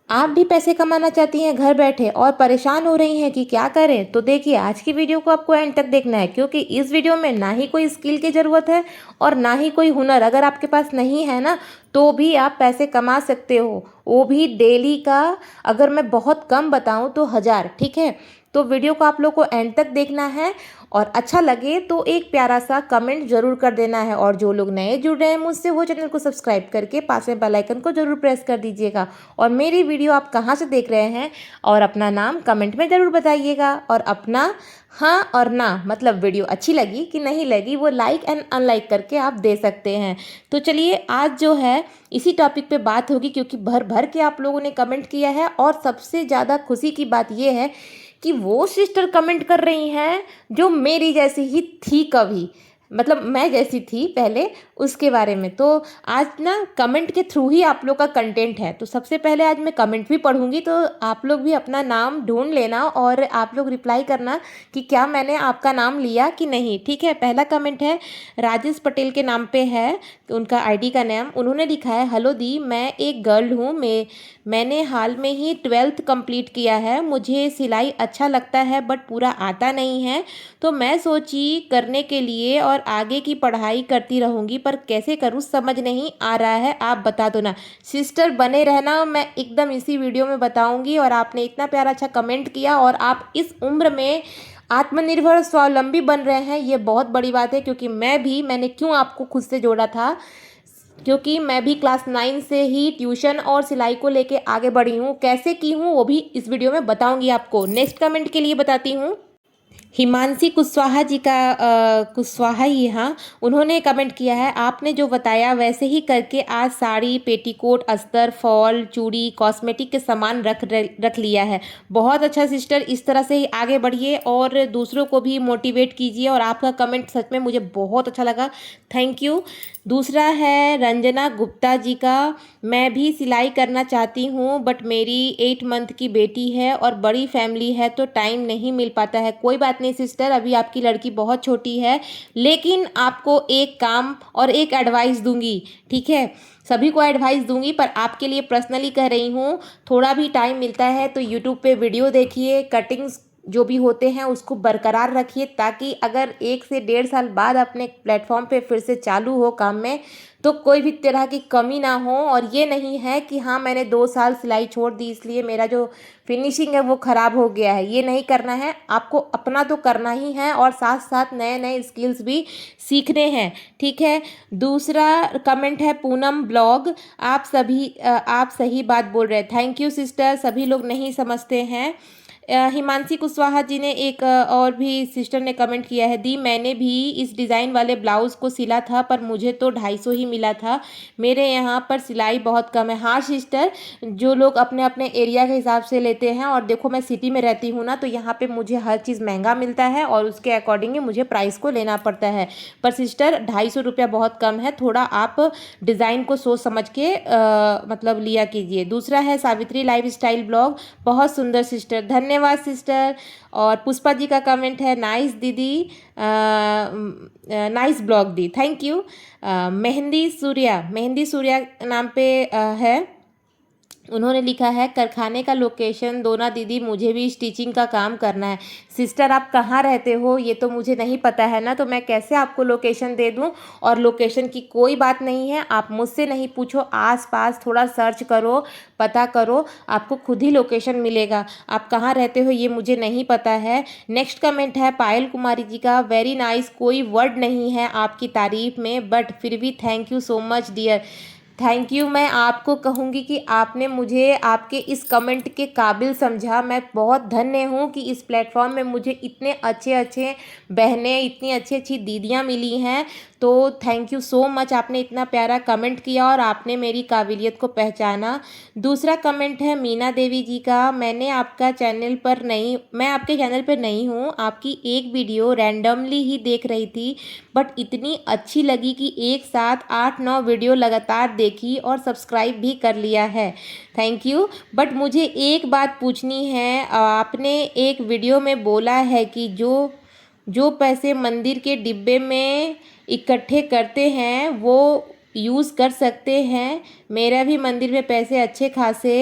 आप भी पैसे कमाना चाहती हैं घर बैठे और परेशान हो रही हैं कि क्या करें, तो देखिए आज की वीडियो को आपको एंड तक देखना है, क्योंकि इस वीडियो में ना ही कोई स्किल की ज़रूरत है और ना ही कोई हुनर अगर आपके पास नहीं है ना, तो भी आप पैसे कमा सकते हो, वो भी डेली का। अगर मैं बहुत कम बताऊं तो 1000, ठीक है। तो वीडियो को आप लोग को एंड तक देखना है और अच्छा लगे तो एक प्यारा सा कमेंट जरूर कर देना है। और जो लोग नए जुड़ रहे हैं मुझसे, वो चैनल को सब्सक्राइब करके पास में बेल आइकन को जरूर प्रेस कर दीजिएगा। और मेरी वीडियो आप कहाँ से देख रहे हैं और अपना नाम कमेंट में ज़रूर बताइएगा। और अपना हाँ और ना, मतलब वीडियो अच्छी लगी कि नहीं लगी, वो लाइक एंड अनलाइक करके आप दे सकते हैं। तो चलिए आज जो है इसी टॉपिक पे बात होगी, क्योंकि भर भर के आप लोगों ने कमेंट किया है। और सबसे ज़्यादा खुशी की बात यह है कि वो सिस्टर कमेंट कर रही हैं जो मेरी जैसी ही थी कभी, मतलब मैं जैसी थी पहले, उसके बारे में। तो आज ना कमेंट के थ्रू ही आप लोग का कंटेंट है। तो सबसे पहले आज मैं कमेंट भी पढ़ूंगी, तो आप लोग भी अपना नाम ढूंढ लेना और आप लोग रिप्लाई करना कि क्या मैंने आपका नाम लिया कि नहीं, ठीक है। पहला कमेंट है राजेश पटेल के नाम पे है, उनका आईडी का नाम। उन्होंने लिखा है, हेलो दी, मैं एक गर्ल हूँ, मैंने हाल में ही 12th कंप्लीट किया है। मुझे सिलाई अच्छा लगता है बट पूरा आता नहीं है, तो मैं सोची करने के लिए और आगे की पढ़ाई करती रहूँगी, पर कैसे करूँ समझ नहीं आ रहा है, आप बता दो ना। सिस्टर बने रहना, मैं एकदम इसी वीडियो में बताऊँगी। और आपने इतना प्यारा अच्छा कमेंट किया और आप इस उम्र में आत्मनिर्भर स्वावलंबी बन रहे हैं, ये बहुत बड़ी बात है। क्योंकि मैंने क्यों आपको खुद से जोड़ा था, क्योंकि मैं भी क्लास 9 से ही ट्यूशन और सिलाई को लेके आगे बढ़ी हूँ। कैसे की हूँ वो भी इस वीडियो में बताऊंगी आपको। नेक्स्ट कमेंट के लिए बताती हूँ, हिमांशी कुशवाहा जी का, कुशवाहा ही, हाँ, उन्होंने कमेंट किया है, आपने जो बताया वैसे ही करके आज साड़ी, पेटीकोट, अस्तर, फॉल, चूड़ी, कॉस्मेटिक के सामान रख लिया है। बहुत अच्छा सिस्टर, इस तरह से ही आगे बढ़िए और दूसरों को भी मोटिवेट कीजिए। और आपका कमेंट सच में मुझे बहुत अच्छा लगा, थैंक यू। दूसरा है रंजना गुप्ता जी का, मैं भी सिलाई करना चाहती हूँ बट मेरी 8 मंथ की बेटी है और बड़ी फैमिली है, तो टाइम नहीं मिल पाता है। कोई बात नहीं सिस्टर, अभी आपकी लड़की बहुत छोटी है, लेकिन आपको एक काम और एक एडवाइस दूंगी, ठीक है। सभी को एडवाइस दूंगी पर आपके लिए पर्सनली कह रही हूँ, थोड़ा भी टाइम मिलता है तो यूट्यूब पे वीडियो देखिए, कटिंग्स जो भी होते हैं उसको बरकरार रखिए, ताकि अगर 1 से 1.5 साल बाद अपने प्लेटफॉर्म पे फिर से चालू हो काम में, तो कोई भी तरह की कमी ना हो। और ये नहीं है कि हाँ मैंने 2 साल सिलाई छोड़ दी इसलिए मेरा जो फिनिशिंग है वो ख़राब हो गया है, ये नहीं करना है। आपको अपना तो करना ही है और साथ साथ नए नए स्किल्स भी सीखने हैं, ठीक है। दूसरा कमेंट है पूनम ब्लॉग, आप सही बात बोल रहे हैं, थैंक यू सिस्टर। सभी लोग नहीं समझते हैं। हिमांशी कुशवाहा जी ने एक और भी सिस्टर ने कमेंट किया है, दी मैंने भी इस डिज़ाइन वाले ब्लाउज़ को सिला था पर मुझे तो 250 ही मिला था, मेरे यहाँ पर सिलाई बहुत कम है। हाँ सिस्टर, जो लोग अपने अपने एरिया के हिसाब से लेते हैं, और देखो मैं सिटी में रहती हूँ ना, तो यहाँ पे मुझे हर चीज़ महंगा मिलता है और उसके अकॉर्डिंग ही मुझे प्राइस को लेना पड़ता है। पर सिस्टर 250 रुपया बहुत कम है, थोड़ा आप डिज़ाइन को सोच समझ के मतलब लिया कीजिए। दूसरा है सावित्री लाइफ स्टाइल ब्लॉग, बहुत सुंदर सिस्टर, धन्यवाद सिस्टर। और पुष्पा जी का कमेंट है, नाइस दीदी, nice blog the, thank you. Mehndi Surya नाम पे है, उन्होंने लिखा है, कारखाने का लोकेशन दो ना दीदी, मुझे भी स्टिचिंग का काम करना है। सिस्टर आप कहाँ रहते हो ये तो मुझे नहीं पता है ना, तो मैं कैसे आपको लोकेशन दे दूँ। और लोकेशन की कोई बात नहीं है, आप मुझसे नहीं पूछो, आस पास थोड़ा सर्च करो, पता करो, आपको खुद ही लोकेशन मिलेगा। आप कहाँ रहते हो ये मुझे नहीं पता है। नेक्स्ट कमेंट है पायल कुमारी जी का, वेरी नाइस, कोई वर्ड नहीं है आपकी तारीफ में, बट फिर भी thank you so much dear. Thank you, मैं आपको कहूँगी कि आपने मुझे आपके इस कमेंट के काबिल समझा। मैं बहुत धन्य हूँ कि इस प्लेटफॉर्म में मुझे इतने अच्छे अच्छे बहनें, इतनी अच्छी अच्छी दीदियाँ मिली हैं। तो थैंक यू सो मच, आपने इतना प्यारा कमेंट किया और आपने मेरी काबिलियत को पहचाना। दूसरा कमेंट है मीना देवी जी का, मैं आपके चैनल पर नहीं हूँ, आपकी एक वीडियो रैंडमली ही देख रही थी, बट इतनी अच्छी लगी कि एक साथ 8-9 वीडियो लगातार देखी और सब्सक्राइब भी कर लिया है, थैंक यू। बट मुझे एक बात पूछनी है, आपने एक वीडियो में बोला है कि जो जो पैसे मंदिर के डिब्बे में इकट्ठे करते हैं वो यूज़ कर सकते हैं। मेरा भी मंदिर में पैसे अच्छे खासे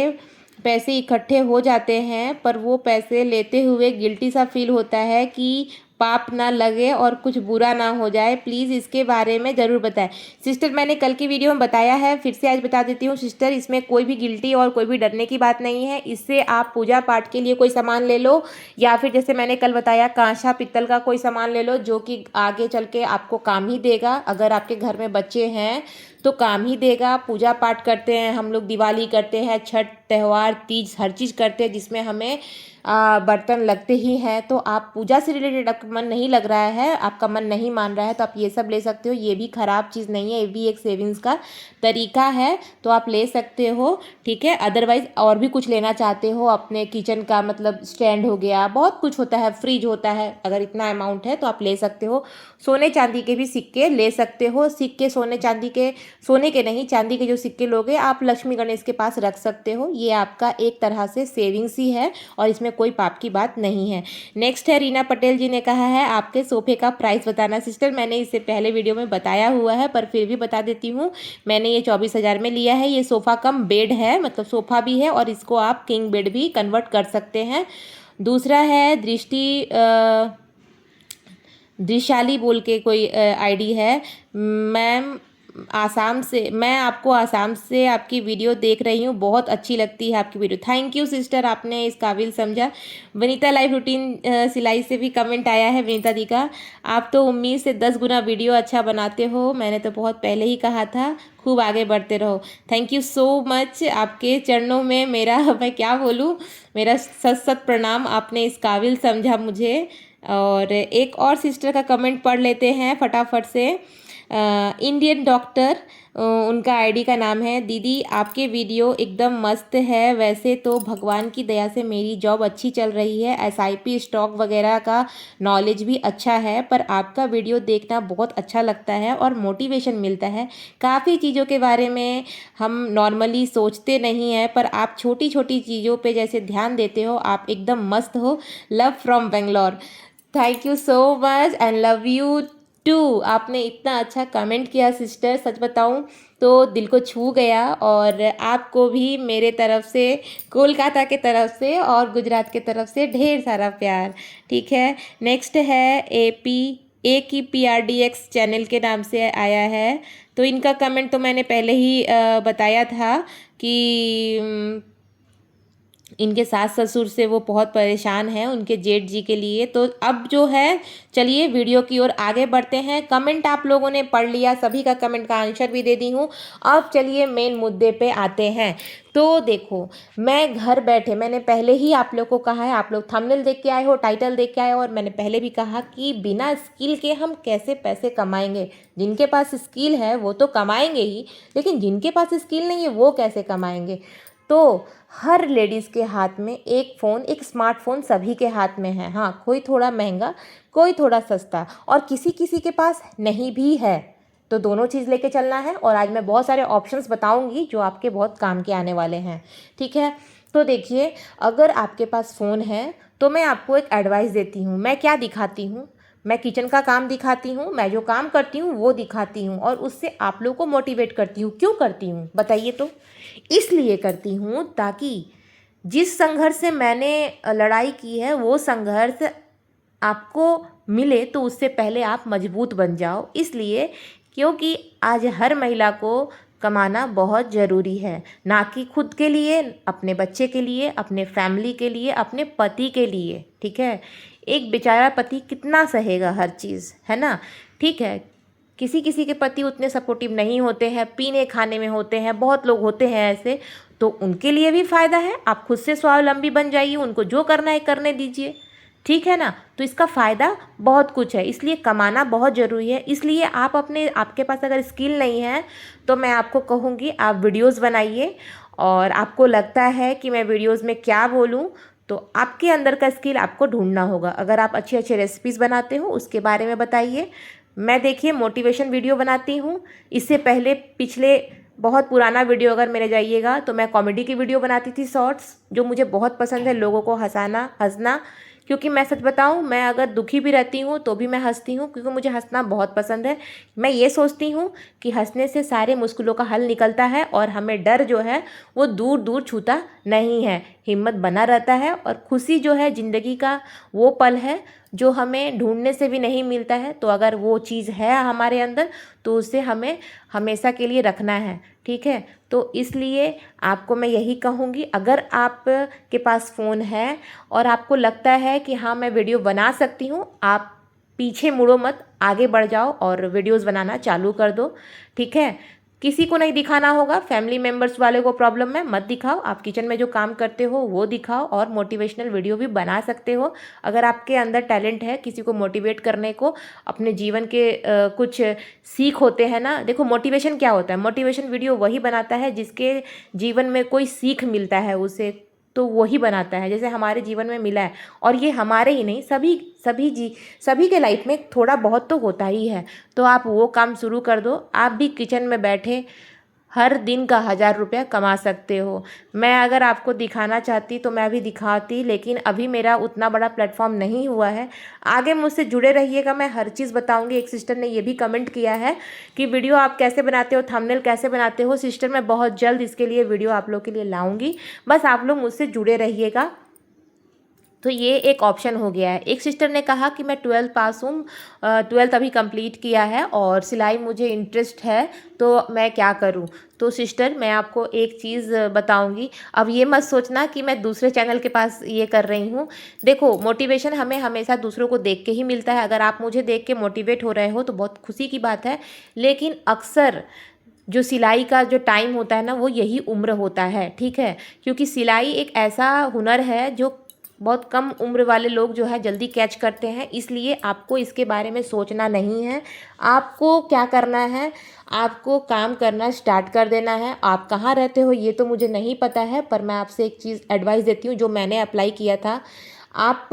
पैसे इकट्ठे हो जाते हैं, पर वो पैसे लेते हुए गिल्टी सा फील होता है कि पाप ना लगे और कुछ बुरा ना हो जाए। प्लीज़ इसके बारे में ज़रूर बताएं। सिस्टर, मैंने कल की वीडियो में बताया है, फिर से आज बता देती हूँ सिस्टर, इसमें कोई भी गिल्टी और कोई भी डरने की बात नहीं है। इससे आप पूजा पाठ के लिए कोई सामान ले लो, या फिर जैसे मैंने कल बताया कांसा पित्तल का कोई सामान ले लो, जो कि आगे चल के आपको काम ही देगा। अगर आपके घर में बच्चे हैं तो काम ही देगा। पूजा पाठ करते हैं हम लोग, दिवाली करते हैं, छठ त्यौहार, तीज, हर चीज़ करते हैं जिसमें हमें बर्तन लगते ही हैं। तो आप पूजा से रिलेटेड आपका मन नहीं लग रहा है, आपका मन नहीं मान रहा है, तो आप ये सब ले सकते हो। ये भी ख़राब चीज़ नहीं है, ये भी एक सेविंग्स का तरीका है, तो आप ले सकते हो। ठीक है, अदरवाइज़ और भी कुछ लेना चाहते हो अपने किचन का, मतलब स्टैंड हो गया, बहुत कुछ होता है, फ्रिज होता है, अगर इतना अमाउंट है तो आप ले सकते हो। सोने चांदी के भी सिक्के ले सकते हो। सिक्के सोने चांदी के, सोने के नहीं, चांदी के जो सिक्के लोगे आप लक्ष्मी गणेश के पास रख सकते हो। ये आपका एक तरह से सेविंग्स ही है और इसमें कोई पाप की बात नहीं है। नेक्स्ट है, रीना पटेल जी ने कहा है आपके सोफे का प्राइस बताना। सिस्टर, मैंने इससे पहले वीडियो में बताया हुआ है, पर फिर भी बता देती हूँ। मैंने ये 24,000 में लिया है। ये सोफ़ा कम बेड है, मतलब सोफ़ा भी है और इसको आप किंग बेड भी कन्वर्ट कर सकते हैं। दूसरा है दृशाली बोल के कोई आईडी है। मैम आसाम से, मैं आपको आसाम से आपकी वीडियो देख रही हूँ, बहुत अच्छी लगती है आपकी वीडियो। थैंक यू सिस्टर, आपने इस काबिल समझा। वनीता लाइव रूटीन सिलाई से भी कमेंट आया है वनीता दी का, आप तो उम्मीद से 10 गुना वीडियो अच्छा बनाते हो, मैंने तो बहुत पहले ही कहा था, खूब आगे बढ़ते रहो। थैंक यू सो मच, आपके चरणों में मेरा मैं क्या बोलूँ, मेरा सत सत प्रणाम, आपने इस काबिल समझा मुझे। और एक और सिस्टर का कमेंट पढ़ लेते हैं फटाफट से। इंडियन डॉक्टर, उनका आईडी का नाम है। दीदी आपके वीडियो एकदम मस्त है, वैसे तो भगवान की दया से मेरी जॉब अच्छी चल रही है, एसआईपी स्टॉक वगैरह का नॉलेज भी अच्छा है, पर आपका वीडियो देखना बहुत अच्छा लगता है और मोटिवेशन मिलता है। काफ़ी चीज़ों के बारे में हम नॉर्मली सोचते नहीं हैं, पर आप छोटी छोटी चीज़ों पे जैसे ध्यान देते हो, आप एकदम मस्त हो। Love from Bangalore. Thank you so much and love you too. आपने इतना अच्छा कमेंट किया सिस्टर, सच बताऊं तो दिल को छू गया। और आपको भी मेरे तरफ से, कोलकाता के तरफ से और गुजरात के तरफ से ढेर सारा प्यार। ठीक है, नेक्स्ट है AKPRDX चैनल के नाम से आया है। तो इनका कमेंट तो मैंने पहले ही बताया था कि इनके सास ससुर से वो बहुत परेशान हैं, उनके जेठ जी के लिए। तो अब जो है, चलिए वीडियो की ओर आगे बढ़ते हैं। कमेंट आप लोगों ने पढ़ लिया, सभी का कमेंट का आंसर भी दे दी हूँ। अब चलिए मेन मुद्दे पे आते हैं। तो देखो, मैं घर बैठे, मैंने पहले ही आप लोग को कहा है, आप लोग थंबनेल देख के आए हो, टाइटल देख के आए हो, और मैंने पहले भी कहा कि बिना स्किल के हम कैसे पैसे कमाएंगे। जिनके पास स्किल है वो तो कमाएंगे ही, लेकिन जिनके पास स्किल नहीं है वो कैसे कमाएंगे। तो हर लेडीज़ के हाथ में एक फ़ोन, एक स्मार्टफोन सभी के हाथ में है। हाँ, कोई थोड़ा महंगा, कोई थोड़ा सस्ता, और किसी किसी के पास नहीं भी है। तो दोनों चीज़ लेके चलना है, और आज मैं बहुत सारे ऑप्शंस बताऊंगी जो आपके बहुत काम के आने वाले हैं। ठीक है, तो देखिए, अगर आपके पास फ़ोन है तो मैं आपको एक एडवाइस देती हूँ। मैं क्या दिखाती हूँ, मैं किचन का काम दिखाती हूँ, मैं जो काम करती हूँ वो दिखाती हूँ, और उससे आप लोगों को मोटिवेट करती हूँ। क्यों करती हूँ बताइए तो? इसलिए करती हूँ ताकि जिस संघर्ष से मैंने लड़ाई की है वो संघर्ष आपको मिले, तो उससे पहले आप मजबूत बन जाओ। इसलिए, क्योंकि आज हर महिला को कमाना बहुत ज़रूरी है, ना कि खुद के लिए, अपने बच्चे के लिए, अपने फैमिली के लिए, अपने पति के लिए। ठीक है, एक बेचारा पति कितना सहेगा हर चीज़, है ना। ठीक है, किसी किसी के पति उतने सपोर्टिव नहीं होते हैं, पीने खाने में होते हैं, बहुत लोग होते हैं ऐसे, तो उनके लिए भी फ़ायदा है। आप खुद से स्वावलंबी बन जाइए, उनको जो करना है करने दीजिए। ठीक है ना, तो इसका फ़ायदा बहुत कुछ है, इसलिए कमाना बहुत ज़रूरी है। इसलिए आपके पास अगर स्किल नहीं है तो मैं आपको कहूँगी आप वीडियोज़ बनाइए। और आपको लगता है कि मैं वीडियोज़ में क्या बोलूँ, तो आपके अंदर का स्किल आपको ढूंढना होगा। अगर आप अच्छी अच्छी रेसिपीज़ बनाते हो उसके बारे में बताइए। मैं देखिए मोटिवेशन वीडियो बनाती हूँ। इससे पहले पिछले बहुत पुराना वीडियो अगर मेरे जाइएगा तो मैं कॉमेडी की वीडियो बनाती थी, शॉर्ट्स, जो मुझे बहुत पसंद है, लोगों को हंसना। क्योंकि मैं सच बताऊं, मैं अगर दुखी भी रहती हूँ तो भी मैं हंसती हूँ, क्योंकि मुझे हंसना बहुत पसंद है। मैं ये सोचती हूँ कि हंसने से सारे मुश्किलों का हल निकलता है और हमें डर जो है वो दूर दूर छूता नहीं है, हिम्मत बना रहता है। और खुशी जो है ज़िंदगी का वो पल है जो हमें ढूंढने से भी नहीं मिलता है। तो अगर वो चीज़ है हमारे अंदर तो उसे हमें हमेशा के लिए रखना है, ठीक है। तो इसलिए आपको मैं यही कहूँगी, अगर आप के पास फ़ोन है और आपको लगता है कि हाँ मैं वीडियो बना सकती हूँ, आप पीछे मुड़ो मत, आगे बढ़ जाओ और वीडियोस बनाना चालू कर दो, ठीक है। किसी को नहीं दिखाना होगा, फैमिली मेम्बर्स वाले को प्रॉब्लम में मत दिखाओ, आप किचन में जो काम करते हो वो दिखाओ और मोटिवेशनल वीडियो भी बना सकते हो। अगर आपके अंदर टैलेंट है किसी को मोटिवेट करने को, अपने जीवन के कुछ सीख होते हैं ना। देखो मोटिवेशन क्या होता है, मोटिवेशन वीडियो वही बनाता है जिसके जीवन में कोई सीख मिलता है उसे, तो वही बनाता है जैसे हमारे जीवन में मिला है। और ये हमारे ही नहीं, सभी के लाइफ में थोड़ा बहुत तो होता ही है। तो आप वो काम शुरू कर दो, आप भी किचन में बैठे हर दिन का 1000 रुपया कमा सकते हो। मैं अगर आपको दिखाना चाहती तो मैं अभी दिखाती, लेकिन अभी मेरा उतना बड़ा प्लेटफॉर्म नहीं हुआ है। आगे मुझसे जुड़े रहिएगा, मैं हर चीज़ बताऊंगी। एक सिस्टर ने ये भी कमेंट किया है कि वीडियो आप कैसे बनाते हो, थंबनेल कैसे बनाते हो। सिस्टर मैं बहुत जल्द इसके लिए वीडियो आप लोग के लिए लाऊंगी, बस आप लोग मुझसे जुड़े रहिएगा। तो ये एक ऑप्शन हो गया है। एक सिस्टर ने कहा कि मैं 12th पास हूँ, 12th अभी कंप्लीट किया है और सिलाई मुझे इंटरेस्ट है, तो मैं क्या करूँ। तो सिस्टर मैं आपको एक चीज़ बताऊंगी, अब ये मत सोचना कि मैं दूसरे चैनल के पास ये कर रही हूँ। देखो मोटिवेशन हमें हमेशा दूसरों को देख के ही मिलता है। अगर आप मुझे देख के मोटिवेट हो रहे हो तो बहुत खुशी की बात है, लेकिन अक्सर जो सिलाई का जो टाइम होता है ना वो यही उम्र होता है, ठीक है। क्योंकि सिलाई एक ऐसा हुनर है जो बहुत कम उम्र वाले लोग जो है जल्दी कैच करते हैं, इसलिए आपको इसके बारे में सोचना नहीं है। आपको क्या करना है, आपको काम करना स्टार्ट कर देना है। आप कहाँ रहते हो ये तो मुझे नहीं पता है, पर मैं आपसे एक चीज़ एडवाइस देती हूँ जो मैंने अप्लाई किया था। आप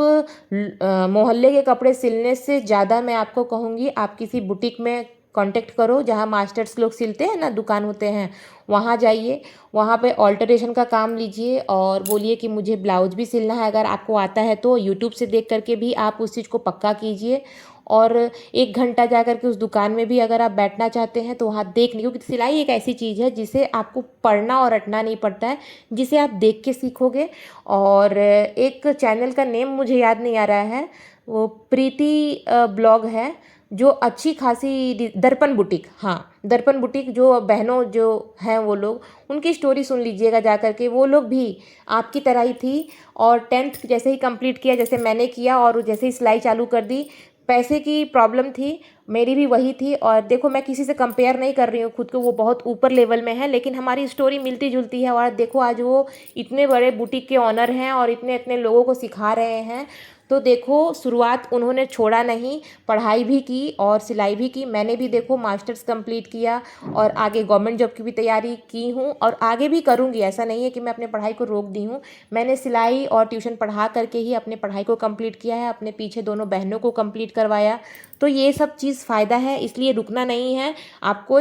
मोहल्ले के कपड़े सिलने से ज़्यादा मैं आपको कहूँगी आप किसी बुटीक में कांटेक्ट करो, जहाँ मास्टर्स लोग सिलते हैं ना, दुकान होते हैं, वहाँ जाइए, वहाँ पे ऑल्टरेशन का काम लीजिए और बोलिए कि मुझे ब्लाउज भी सिलना है। अगर आपको आता है तो यूट्यूब से देख करके भी आप उस चीज़ को पक्का कीजिए। और 1 घंटा जा कर के उस दुकान में भी अगर आप बैठना चाहते हैं तो वहाँ देख लीजिए, क्योंकि सिलाई एक ऐसी चीज़ है जिसे आपको पढ़ना और रटना नहीं पड़ता है, जिसे आप देख के सीखोगे। और एक चैनल का नेम मुझे याद नहीं आ रहा है, वो प्रीति ब्लॉग है, जो अच्छी खासी दर्पण बुटीक, हाँ दर्पण बुटीक, जो बहनों जो हैं वो लोग, उनकी स्टोरी सुन लीजिएगा जा कर के। वो लोग भी आपकी तरह ही थी और 10th जैसे ही कंप्लीट किया जैसे मैंने किया और जैसे ही सिलाई चालू कर दी। पैसे की प्रॉब्लम थी, मेरी भी वही थी। और देखो मैं किसी से कंपेयर नहीं कर रही हूँ खुद को, वो बहुत ऊपर लेवल में है, लेकिन हमारी स्टोरी मिलती जुलती है। और देखो आज वो इतने बड़े बुटीक के ऑनर हैं और इतने इतने लोगों को सिखा रहे हैं। तो देखो शुरुआत उन्होंने छोड़ा नहीं, पढ़ाई भी की और सिलाई भी की। मैंने भी देखो मास्टर्स कंप्लीट किया और आगे गवर्नमेंट जॉब की भी तैयारी की हूँ और आगे भी करूँगी। ऐसा नहीं है कि मैं अपने पढ़ाई को रोक दी हूँ। मैंने सिलाई और ट्यूशन पढ़ा करके ही अपने पढ़ाई को कंप्लीट किया है, अपने पीछे दोनों बहनों को कंप्लीट करवाया। तो ये सब चीज़ फ़ायदा है, इसलिए रुकना नहीं है आपको,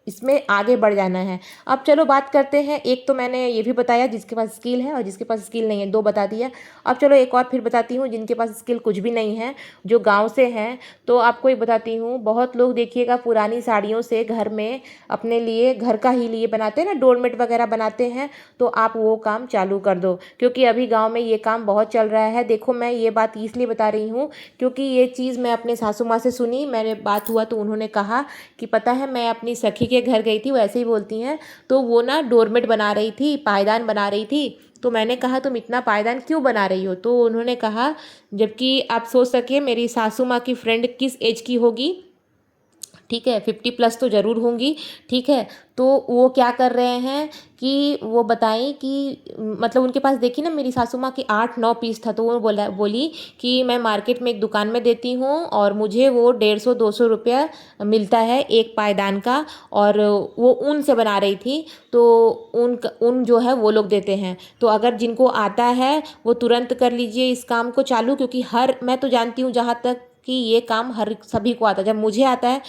इसमें आगे बढ़ जाना है। अब चलो बात करते हैं, एक तो मैंने ये भी बताया जिसके पास स्किल है और जिसके पास स्किल नहीं है, 2 बता दिया। अब चलो एक और फिर बताती हूँ जिनके पास स्किल कुछ भी नहीं है, जो गांव से हैं। तो आपको एक बताती हूँ, बहुत लोग देखिएगा पुरानी साड़ियों से घर में अपने लिए, घर का ही लिए बनाते हैं ना, डोरमेट वगैरह बनाते हैं। तो आप वो काम चालू कर दो, क्योंकि अभी गाँव में ये काम बहुत चल रहा है। देखो मैं ये बात इसलिए बता रही हूँ क्योंकि ये चीज़ मैं अपने सासू माँ से सुनी, मेरे बात हुआ तो उन्होंने कहा कि पता है मैं अपनी सखी के घर गई थी, वो ऐसे ही बोलती हैं, तो वो ना डोरमेट बना रही थी, पायदान बना रही थी। तो मैंने कहा तुम इतना पायदान क्यों बना रही हो। तो उन्होंने कहा, जबकि आप सोच सके मेरी सासू माँ की फ्रेंड किस एज की होगी, ठीक है 50+ तो ज़रूर होंगी, ठीक है। तो वो क्या कर रहे हैं कि वो बताएं कि मतलब उनके पास देखी ना मेरी सासू माँ की 8-9 पीस था। तो वो बोली कि मैं मार्केट में एक दुकान में देती हूँ और मुझे वो 150-200 रुपया मिलता है एक पायदान का, और वो ऊन से बना रही थी। तो ऊन जो है वो लोग देते हैं। तो अगर जिनको आता है वो तुरंत कर लीजिए इस काम को चालू, क्योंकि मैं तो जानती हूँ जहाँ तक कि ये काम हर सभी को आता है। जब मुझे आता है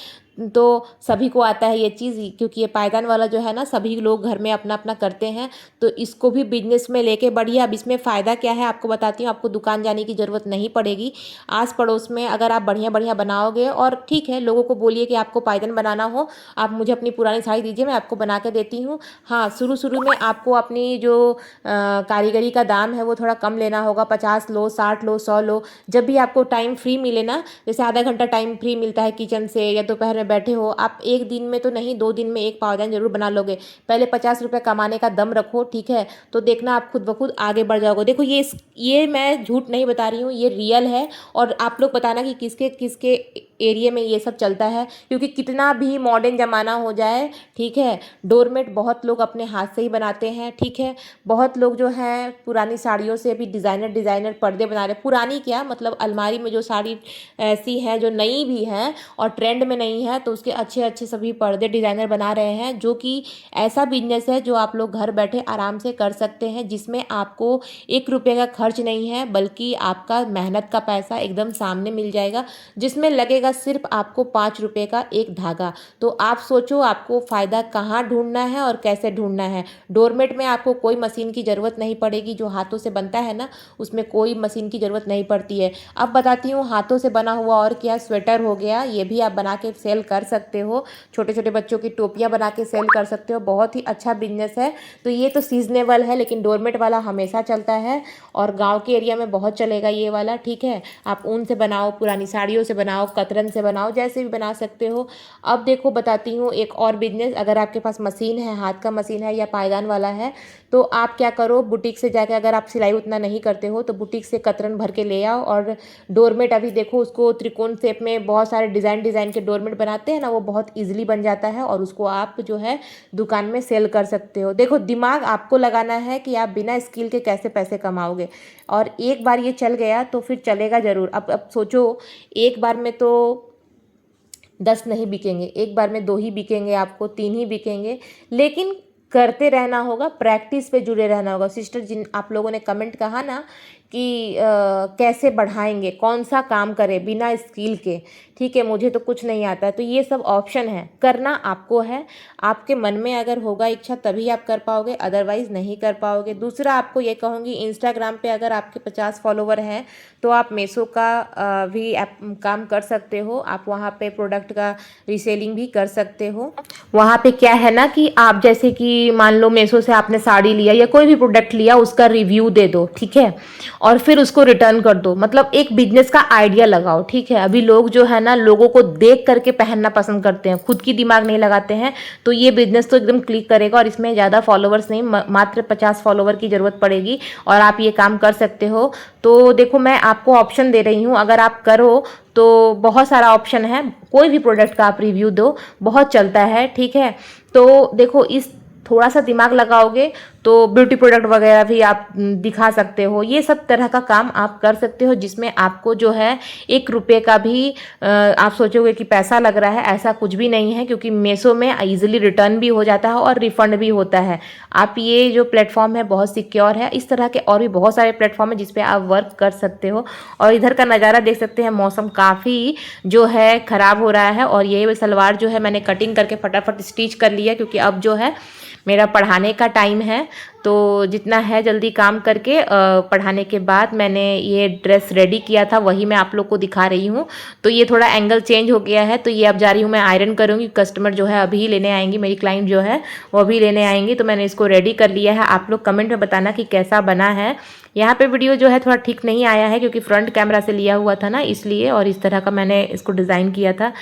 तो सभी को आता है ये चीज़, क्योंकि ये पायदान वाला जो है ना सभी लोग घर में अपना अपना करते हैं। तो इसको भी बिजनेस में लेके बढ़िए। अब इसमें फ़ायदा क्या है आपको बताती हूँ। आपको दुकान जाने की ज़रूरत नहीं पड़ेगी। आस पड़ोस में अगर आप बढ़िया बढ़िया बनाओगे, और ठीक है लोगों को बोलिए कि आपको पायदान बनाना हो, आप मुझे अपनी पुरानी साड़ी दीजिए, मैं आपको बना के देती हूँ। हाँ, शुरू शुरू में आपको अपनी जो कारीगरी का दाम है वो थोड़ा कम लेना होगा। 50 लो, 60 लो, 100 लो। जब भी आपको टाइम फ्री मिले ना, जैसे आधा घंटा टाइम फ्री मिलता है किचन से, या दोपहर में बैठे हो, आप एक दिन में तो नहीं 2 दिन में एक पावदान जरूर बना लोगे। पहले 50 रुपये कमाने का दम रखो, ठीक है, तो देखना आप खुद ब खुद आगे बढ़ जाओगे। देखो ये मैं झूठ नहीं बता रही हूँ, ये रियल है। और आप लोग बताना कि किसके किसके एरिया में ये सब चलता है, क्योंकि कितना भी मॉडर्न ज़माना हो जाए, ठीक है, डोरमेट बहुत लोग अपने हाथ से ही बनाते हैं, ठीक है। बहुत लोग जो हैं पुरानी साड़ियों से भी डिज़ाइनर डिज़ाइनर पर्दे बना रहे हैं। पुरानी क्या, मतलब अलमारी में जो साड़ी ऐसी है जो नई भी है और ट्रेंड में नहीं है, तो उसके अच्छे अच्छे सभी पर्दे डिज़ाइनर बना रहे हैं, जो कि ऐसा बिजनेस है जो आप लोग घर बैठे आराम से कर सकते हैं, जिसमें आपको 1 रुपये का खर्च नहीं है, बल्कि आपका मेहनत का पैसा एकदम सामने मिल जाएगा, जिसमें लगेगा सिर्फ आपको 5 रुपये का एक धागा। तो आप सोचो आपको फ़ायदा कहाँ ढूंढना है और कैसे ढूंढना है। डोरमेट में आपको कोई मशीन की ज़रूरत नहीं पड़ेगी, जो हाथों से बनता है ना उसमें कोई मशीन की ज़रूरत नहीं पड़ती है। अब बताती हूँ हाथों से बना हुआ और क्या, स्वेटर हो गया, ये भी आप बना के सेल कर सकते हो। छोटे छोटे बच्चों की टोपियाँ बना के सेल कर सकते हो, बहुत ही अच्छा बिजनेस है। तो ये तो सीजनेबल है, लेकिन डोरमेट वाला हमेशा चलता है और गाँव के एरिया में बहुत चलेगा ये वाला, ठीक है। आप ऊन से बनाओ, पुरानी साड़ियों से बनाओ, कतरन से बनाओ, जैसे भी बना सकते हो। अब देखो बताती हूँ एक और बिजनेस। अगर आपके पास मशीन है, हाथ का मशीन है या पायदान वाला है, तो आप क्या करो, बुटीक से जाके, अगर आप सिलाई उतना नहीं करते हो तो बुटीक से कतरन भर के ले आओ। और डोरमेट अभी देखो उसको त्रिकोण शेप में बहुत सारे डिज़ाइन डिज़ाइन के डोरमेट बनाते हैं ना, वो बहुत ईजिली बन जाता है और उसको आप जो है दुकान में सेल कर सकते हो। देखो दिमाग आपको लगाना है कि आप बिना स्किल के कैसे पैसे कमाओगे, और एक बार ये चल गया तो फिर चलेगा ज़रूर। अब सोचो, एक बार में तो 10 नहीं बिकेंगे, एक बार में 2 ही बिकेंगे, आपको 3 ही बिकेंगे, लेकिन करते रहना होगा, प्रैक्टिस पे जुड़े रहना होगा। सिस्टर, जिन आप लोगों ने कमेंट कहा ना कि कैसे बढ़ाएंगे, कौन सा काम करें बिना स्किल के, ठीक है, मुझे तो कुछ नहीं आता है, तो ये सब ऑप्शन है, करना आपको है। आपके मन में अगर होगा इच्छा तभी आप कर पाओगे, अदरवाइज़ नहीं कर पाओगे। दूसरा आपको ये कहूँगी, इंस्टाग्राम पे अगर आपके 50 फॉलोवर हैं तो आप मीशो का भी काम कर सकते हो। आप वहाँ पे प्रोडक्ट का रीसेलिंग भी कर सकते हो। वहाँ पे क्या है ना कि आप जैसे कि मान लो मीशो से आपने साड़ी लिया या कोई भी प्रोडक्ट लिया, उसका रिव्यू दे दो, ठीक है, और फिर उसको रिटर्न कर दो। मतलब एक बिजनेस का आइडिया लगाओ, ठीक है। अभी लोग जो है ना लोगों को देख करके पहनना पसंद करते हैं, खुद की दिमाग नहीं लगाते हैं। तो ये बिजनेस तो एकदम क्लिक करेगा, और इसमें ज़्यादा फॉलोवर्स नहीं, मात्र 50 फॉलोवर की ज़रूरत पड़ेगी और आप ये काम कर सकते हो। तो देखो मैं आपको ऑप्शन दे रही हूँ, अगर आप करो तो बहुत सारा ऑप्शन है, कोई भी प्रोडक्ट का आप रिव्यू दो, बहुत चलता है, ठीक है। तो देखो इस थोड़ा सा दिमाग लगाओगे तो ब्यूटी प्रोडक्ट वगैरह भी आप दिखा सकते हो। ये सब तरह का काम आप कर सकते हो, जिसमें आपको जो है 1 रुपये का भी आप सोचोगे कि पैसा लग रहा है, ऐसा कुछ भी नहीं है, क्योंकि मीशो में ईजिली रिटर्न भी हो जाता है और रिफंड भी होता है। आप ये जो प्लेटफॉर्म है बहुत सिक्योर है। इस तरह के और भी बहुत सारे प्लेटफॉर्म है जिस पे आप वर्क कर सकते हो। और इधर का नज़ारा देख सकते हैं, मौसम काफ़ी जो है ख़राब हो रहा है, और ये सलवार जो है मैंने कटिंग करके फटाफट स्टिच कर लिया, क्योंकि अब जो है मेरा पढ़ाने का टाइम है। तो जितना है जल्दी काम करके पढ़ाने के बाद मैंने ये ड्रेस रेडी किया था, वही मैं आप लोग को दिखा रही हूँ। तो ये थोड़ा एंगल चेंज हो गया है, तो ये अब जा रही हूँ मैं आयरन करूँगी। कस्टमर जो है अभी लेने आएंगी, मेरी क्लाइंट जो है वो अभी लेने आएंगी, तो मैंने इसको रेडी कर लिया है। आप लोग कमेंट में बताना कि कैसा बना है। यहाँ पे वीडियो जो है थोड़ा ठीक नहीं आया है, क्योंकि फ्रंट कैमरा से लिया हुआ था ना, इसलिए, और इस तरह का मैंने इसको डिज़ाइन किया था।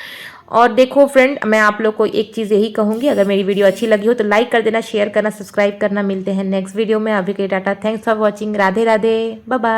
और देखो फ्रेंड, मैं आप लोग को एक चीज़ यही कहूँगी, अगर मेरी वीडियो अच्छी लगी हो तो लाइक कर देना, शेयर करना, सब्सक्राइब करना। मिलते हैं नेक्स्ट वीडियो में। अभी के टाटा, thanks for watching, Radhe Radhe, bye bye.